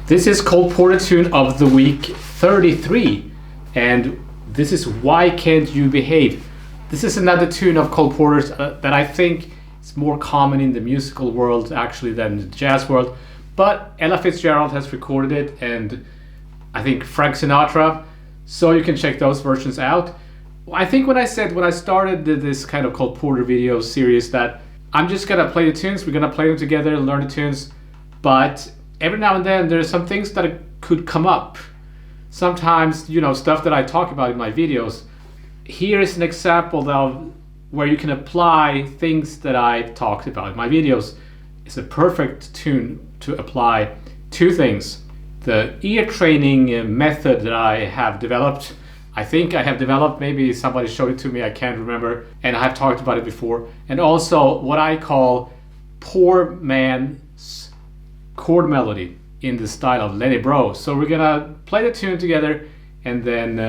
This is Cole Porter tune of the week 33, and this is Why Can't You Behave. This is another tune of Cole Porter's that I think is more common in the musical world actually than the jazz world, but Ella Fitzgerald has recorded it, and I think Frank Sinatra, so you can check those versions out. I think when I started this kind of Cole Porter video series that I'm just gonna play the tunes, we're gonna play them together, learn the tunes, but every now and then there's some things that could come up. Sometimes, stuff that I talk about in my videos. Here is an example of where you can apply things that I've talked about in my videos. It's a perfect tune to apply two things. The ear training method that I have developed, maybe somebody showed it to me, I can't remember, and I've talked about it before. And also what I call poor man's chord melody in the style of Lenny Bro. So we're gonna play the tune together, and then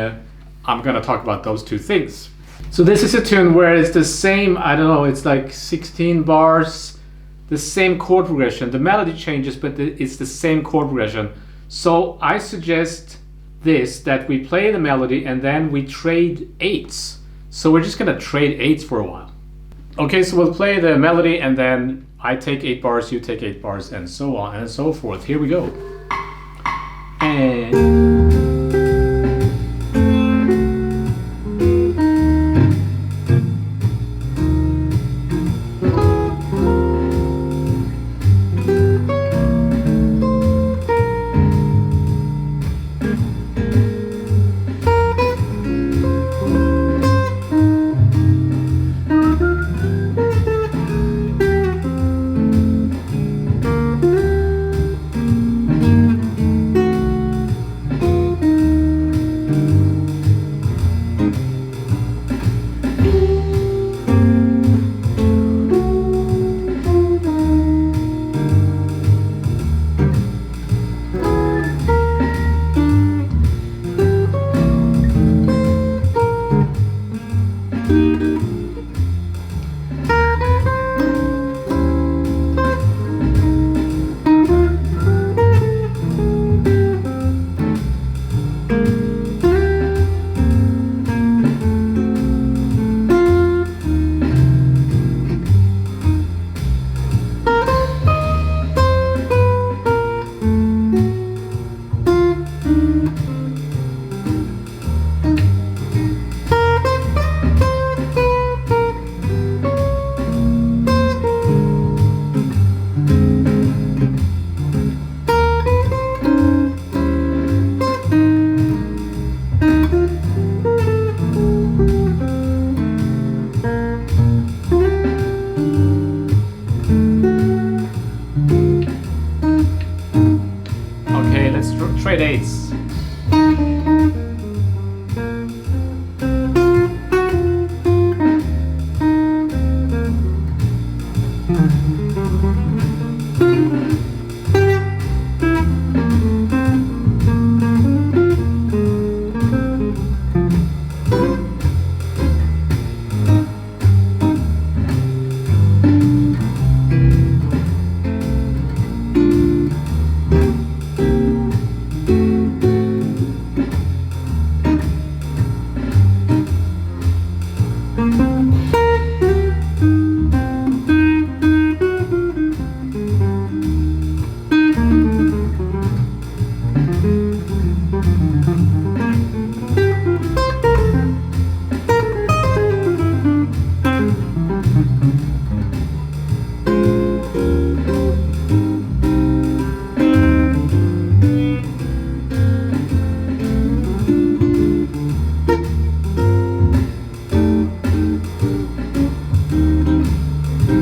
I'm gonna talk about those two things. So this is a tune where it's the same, it's like 16 bars, the same chord progression. The melody changes, but it's the same chord progression. So I suggest that we play the melody and then we trade eights. So we're just gonna trade eights for a while. Okay, so we'll play the melody and then I take 8 bars, you take 8 bars, and so on and so forth. Here we go. And trade eights.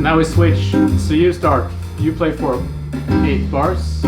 Now we switch, so you start, you play for 8 bars.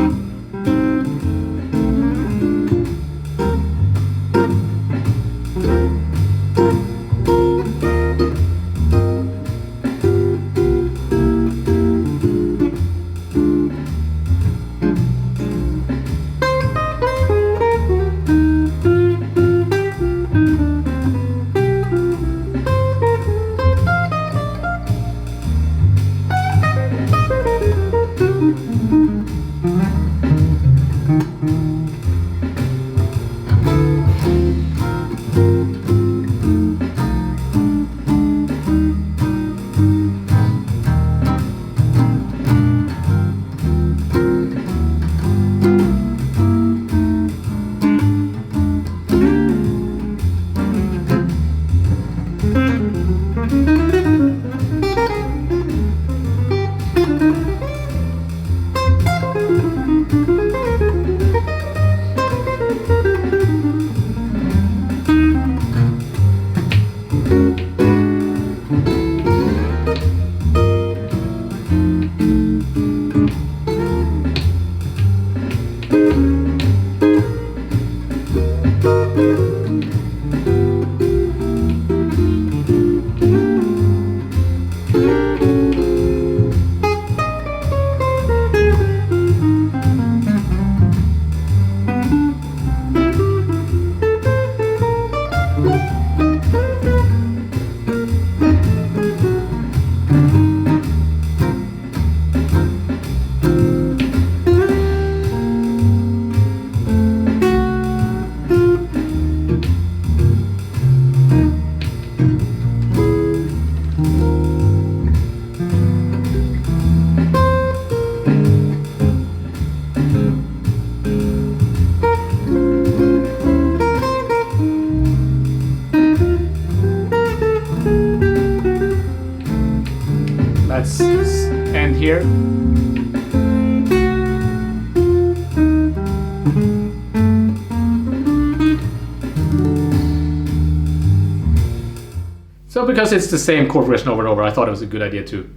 So because it's the same chord progression over and over, I thought it was a good idea to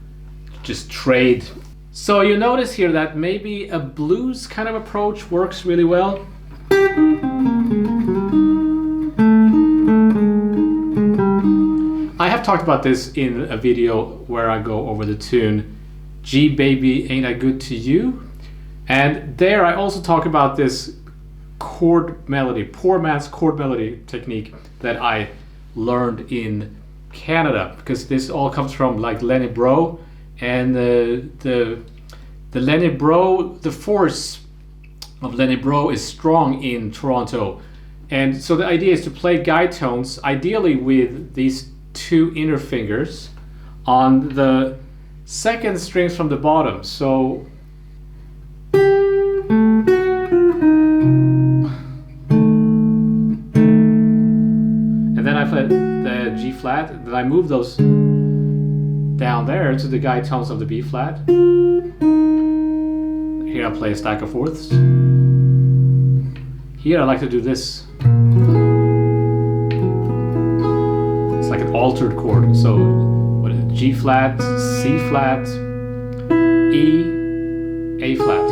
just trade. So you notice here that maybe a blues kind of approach works really well. I have talked about this in a video where I go over the tune G Baby Ain't I Good to You, and there I also talk about this chord melody, poor man's chord melody technique that I learned in Canada, because this all comes from like Lenny Bro, and the Lenny Bro, the force of Lenny Bro is strong in Toronto, and so the idea is to play guide tones ideally with these two inner fingers on the second strings from the bottom. So and then I play the G flat, then I move those down there to the guide tones of the B flat. Here I play a stack of fourths. Here I like to do this. It's like an altered chord. So what is it? G flat, C flat, E, A flat.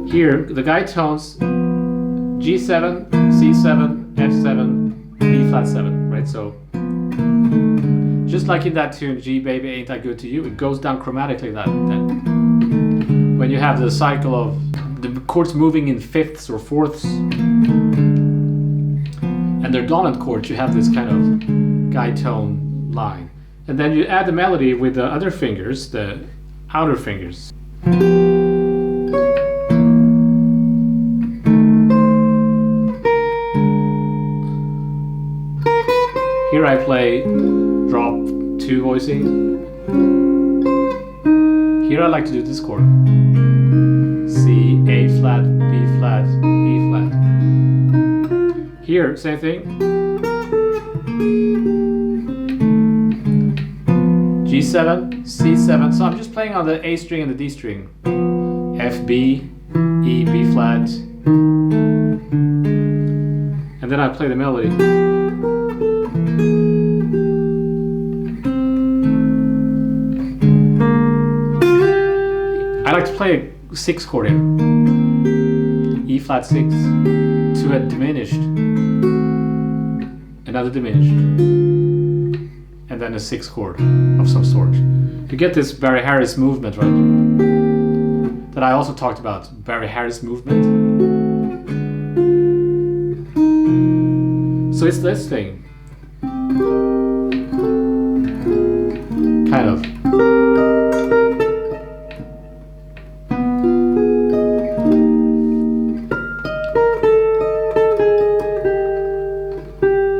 Here the guide tones G7, C7, F7, B flat 7, right? So just like in that tune G Baby Ain't I Good to You, it goes down chromatically that when you have the cycle of the chords moving in fifths or fourths and they're dominant chords, you have this kind of guide tone line. And then you add the melody with the other fingers, the outer fingers. Here I play drop 2 voicing. Here I like to do this chord. C, A flat, B flat, E flat. Here, same thing. G7, C7. So I'm just playing on the A string and the D string. F, B, E, B flat. And then I play the melody. I like to play a 6 chord here. E flat 6 to a diminished, another diminished, and then a 6 chord of some sort. To get this Barry Harris movement, right? That I also talked about, Barry Harris movement. So it's this thing. Kind of.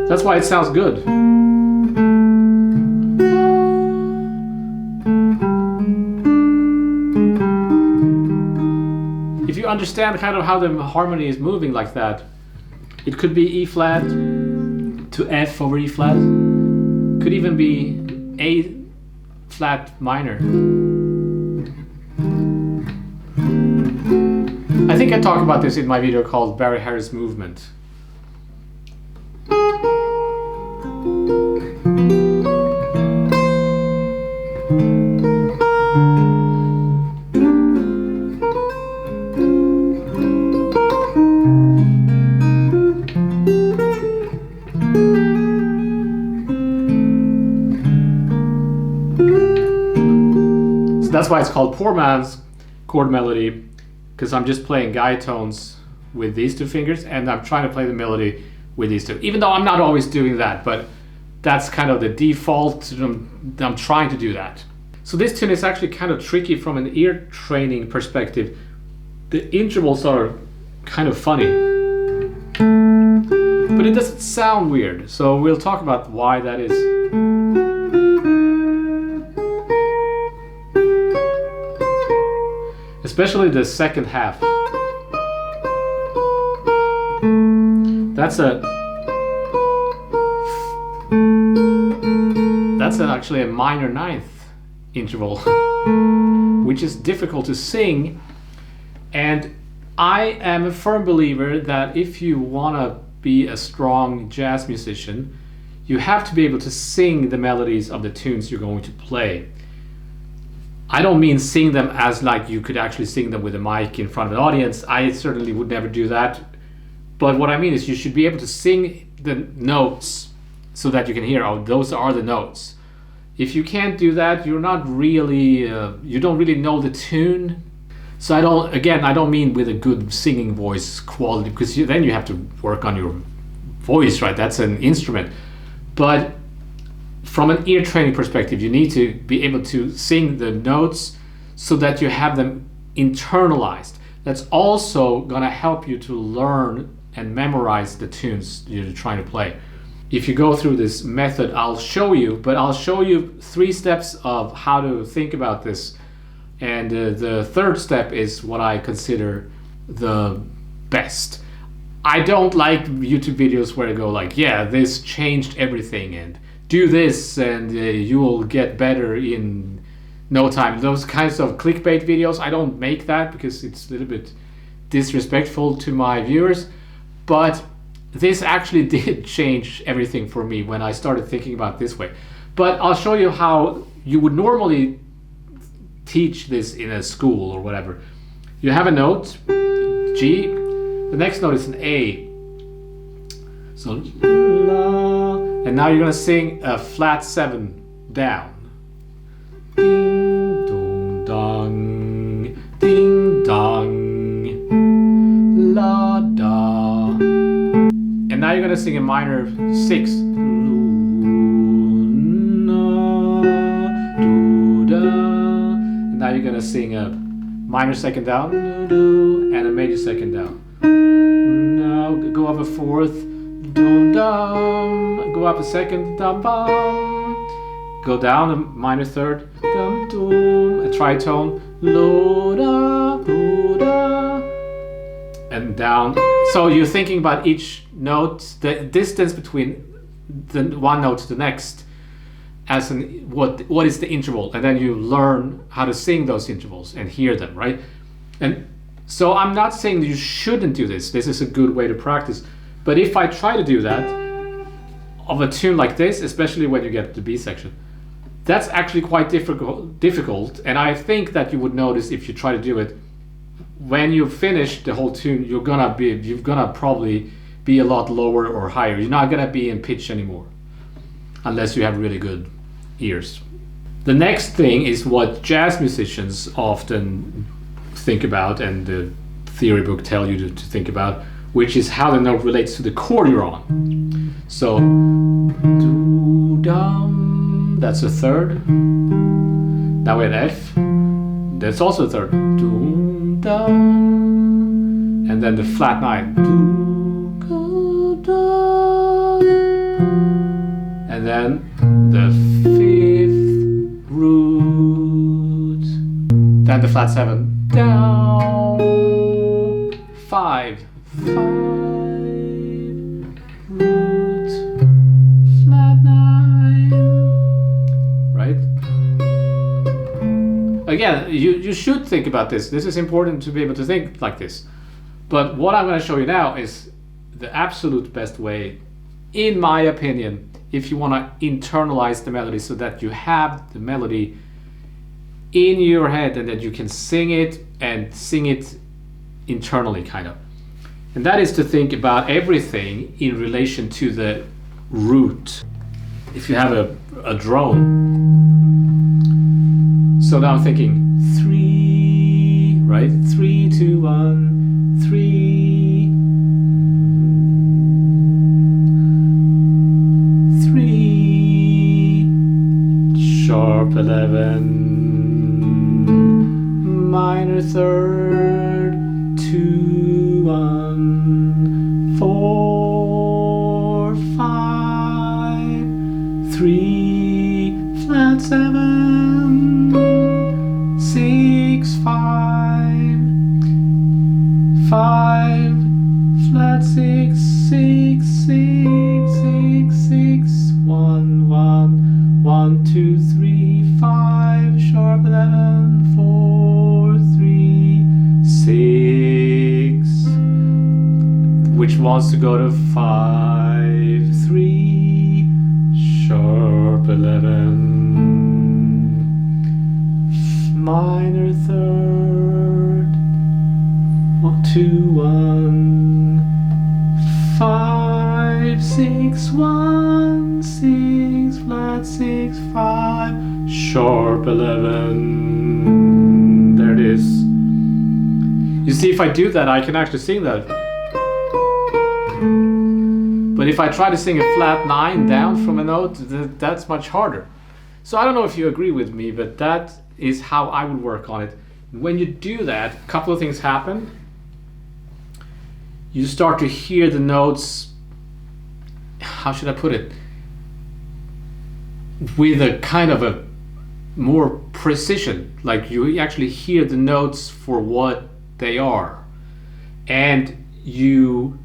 That's why it sounds good. If you understand kind of how the harmony is moving like that, it could be E flat to F over E flat. Could even be A flat minor. I think I talked about this in my video called Barry Harris Movement. That's why it's called poor man's chord melody, because I'm just playing guide tones with these 2 fingers and I'm trying to play the melody with these 2, even though I'm not always doing that, but that's kind of the default. I'm trying to do that. So this tune is actually kind of tricky from an ear training perspective. The intervals are kind of funny, but it doesn't sound weird, so we'll talk about why that is. Especially the second half. That's actually a minor 9th interval, which is difficult to sing. And I am a firm believer that if you want to be a strong jazz musician, you have to be able to sing the melodies of the tunes you're going to play. I don't mean sing them as like you could actually sing them with a mic in front of an audience. I certainly would never do that. But what I mean is you should be able to sing the notes so that you can hear, oh, those are the notes. If you can't do that, you're not really, you don't really know the tune. So I don't mean with a good singing voice quality, because then you have to work on your voice, right? That's an instrument. But from an ear training perspective, you need to be able to sing the notes so that you have them internalized. That's also gonna help you to learn and memorize the tunes you're trying to play. If you go through this method, I'll show you 3 steps of how to think about this. And the third step is what I consider the best. I don't like YouTube videos where I go like, yeah, this changed everything and do this and you will get better in no time. Those kinds of clickbait videos, I don't make that because it's a little bit disrespectful to my viewers. But this actually did change everything for me when I started thinking about it this way. But I'll show you how you would normally teach this in a school or whatever. You have a note, G, the next note is an A. So, la, and now you're gonna sing a flat 7 down. Ding, dong, dong, ding, dong, la, da. And now you're gonna sing a minor 6. Now you're gonna sing a minor 2nd down and a major 2nd down. Now go up a 4th, go up a 2nd, go down a minor 3rd, a tritone, and down. So you're thinking about each note, the distance between the one note to the next, as what is the interval, and then you learn how to sing those intervals and hear them, right? And so I'm not saying that you shouldn't do this. This is a good way to practice. But if I try to do that of a tune like this, especially when you get to the B section, that's actually quite difficult. And I think that you would notice if you try to do it, when you finish the whole tune, you're gonna probably be a lot lower or higher. You're not gonna be in pitch anymore, unless you have really good ears. The next thing is what jazz musicians often think about, and the theory book tell you to think about, which is how the note relates to the chord you're on. So, do-dum, that's a 3rd. Now we have F, that's also a 3rd. Do-dum, and then the flat 9. Do-ga-dum. And then the 5th root, then the flat 7 down, 5 root, flat 9, right? Again, you should think about this. This is important to be able to think like this. But what I'm going to show you now is the absolute best way, in my opinion, if you want to internalize the melody so that you have the melody in your head and that you can sing it and sing it internally, kind of. And that is to think about everything in relation to the root. If you have a drone, so now I'm thinking 3, right? 3, 2, 1, 3. Sharp 11, minor 3rd, 2, 1, 4, 5, 3, flat 7, 6, 5, 5, flat 6, 6, 6, 6, 6, 1, 1, 1, 2, 3, 5, sharp 11, 4, 3, 6, which wants to go to 5, 3, 11, minor third, 2 1, 5 6 1 6 flat 6 5, sharp 11. There it is. You see, if I do that, I can actually sing that. But if I try to sing a flat 9 down from a note, that's much harder. So I don't know if you agree with me, but that is how I would work on it. When you do that, a couple of things happen. You start to hear the notes, how should I put it, with a kind of a more precision. Like you actually hear the notes for what they are. And you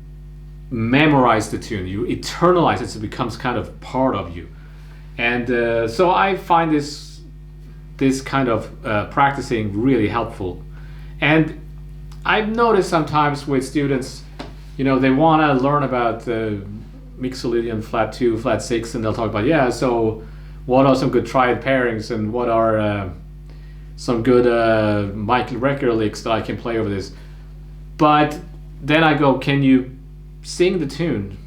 memorize the tune, you internalize it, so it becomes kind of part of you. And so I find this kind of practicing really helpful. And I've noticed sometimes with students, you know, they want to learn about the Mixolydian flat 2, flat 6, and they'll talk about, yeah, so what are some good triad pairings and what are some good Michael Recker licks that I can play over this. But then I go, can you sing the tune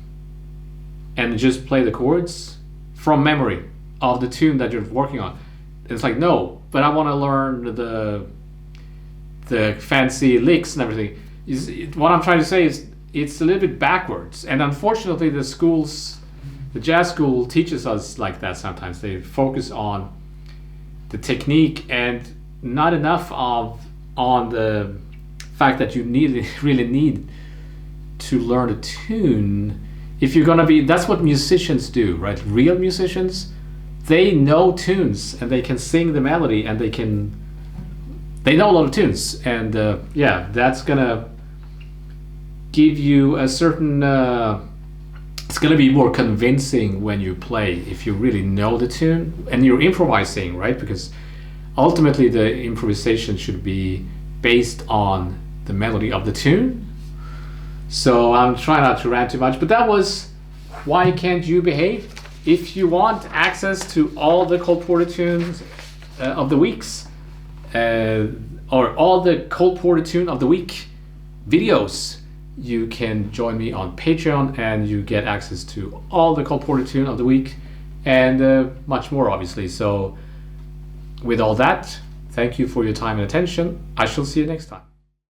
and just play the chords from memory of the tune that you're working on? It's like, no, but I want to learn the fancy licks and everything. What I'm trying to say is it's a little bit backwards, and unfortunately the jazz school teaches us like that sometimes. They focus on the technique and not enough on the fact that you really need to learn a tune. If you're gonna be, that's what musicians do, right? Real musicians, they know tunes and they can sing the melody and they know a lot of tunes, and yeah, that's gonna give you a certain it's gonna be more convincing when you play if you really know the tune and you're improvising, right? Because ultimately the improvisation should be based on the melody of the tune. So I'm trying not to rant too much, but that was Why Can't You Behave? If you want access to all the Cole Porter tunes of the weeks, or all the Cole Porter tune of the week videos, you can join me on Patreon and you get access to all the Cole Porter tune of the week and much more, obviously. So with all that, thank you for your time and attention. I shall see you next time.